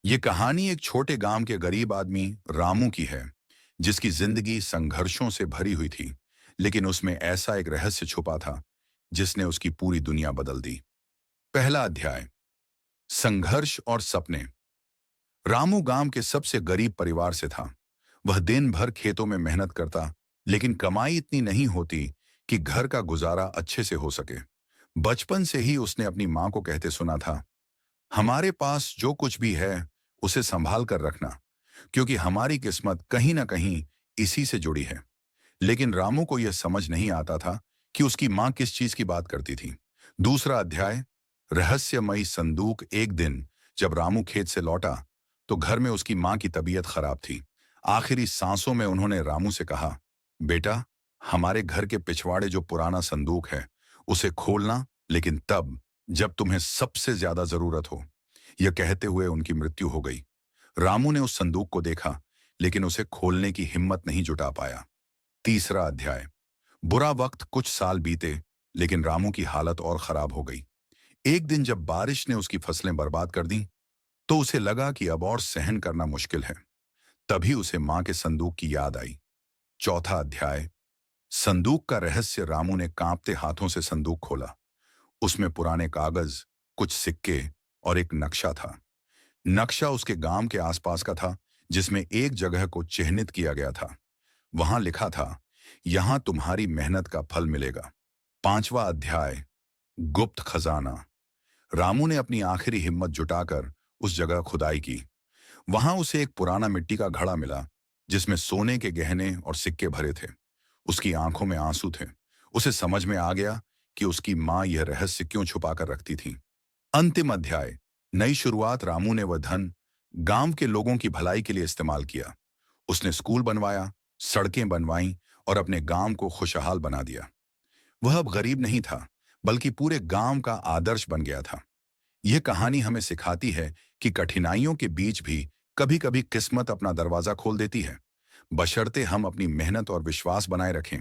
ये कहानी एक छोटे गांव के गरीब आदमी रामू की है, जिसकी जिंदगी संघर्षों से भरी हुई थी। लेकिन उसमें ऐसा एक रहस्य छुपा था जिसने उसकी पूरी दुनिया बदल दी। पहला अध्याय, संघर्ष और सपने। रामू गांव के सबसे गरीब परिवार से था। वह दिन भर खेतों में मेहनत करता, लेकिन कमाई इतनी नहीं होती कि घर का गुजारा अच्छे से हो सके। बचपन से ही उसने अपनी मां को कहते सुना था, हमारे पास जो कुछ भी है उसे संभाल कर रखना, क्योंकि हमारी किस्मत कहीं ना कहीं इसी से जुड़ी है। लेकिन रामू को यह समझ नहीं आता था कि उसकी मां किस चीज की बात करती थी। दूसरा अध्याय, रहस्यमयी संदूक। एक दिन जब रामू खेत से लौटा तो घर में उसकी मां की तबीयत खराब थी। आखिरी सांसों में उन्होंने रामू से कहा, बेटा, हमारे घर के पिछवाड़े जो पुराना संदूक है उसे खोलना, लेकिन तब जब तुम्हें सबसे ज्यादा जरूरत हो। यह कहते हुए उनकी मृत्यु हो गई। रामू ने उस संदूक को देखा, लेकिन उसे खोलने की हिम्मत नहीं जुटा पाया। तीसरा अध्याय, बुरा वक्त। कुछ साल बीते, लेकिन रामू की हालत और खराब हो गई। एक दिन जब बारिश ने उसकी फसलें बर्बाद कर दी, तो उसे लगा कि अब और सहन करना मुश्किल है। तभी उसे मां के संदूक की याद आई। चौथा अध्याय, संदूक का रहस्य। रामू ने कांपते हाथों से संदूक खोला। उसमें पुराने कागज, कुछ सिक्के और एक नक्शा था। नक्शा उसके गांव के आसपास का था, जिसमें एक जगह को चिन्हित किया गया था। वहां लिखा था, यहां तुम्हारी मेहनत का फल मिलेगा। पांचवा अध्याय, गुप्त खजाना। रामू ने अपनी आखिरी हिम्मत जुटाकर उस जगह खुदाई की। वहां उसे एक पुराना मिट्टी का घड़ा मिला, जिसमें सोने के गहने और सिक्के भरे थे। उसकी आंखों में आंसू थे। उसे समझ में आ गया कि उसकी मां यह रहस्य क्यों छुपा कर रखती थी। अंतिम अध्याय, नई शुरुआत। रामू ने वह धन गांव के लोगों की भलाई के लिए इस्तेमाल किया। उसने स्कूल बनवाया, सड़कें बनवाईं और अपने गांव को खुशहाल बना दिया। वह अब गरीब नहीं था, बल्कि पूरे गांव का आदर्श बन गया था। यह कहानी हमें सिखाती है कि कठिनाइयों के बीच भी कभी कभी किस्मत अपना दरवाजा खोल देती है, बशर्ते हम अपनी मेहनत और विश्वास बनाए रखें।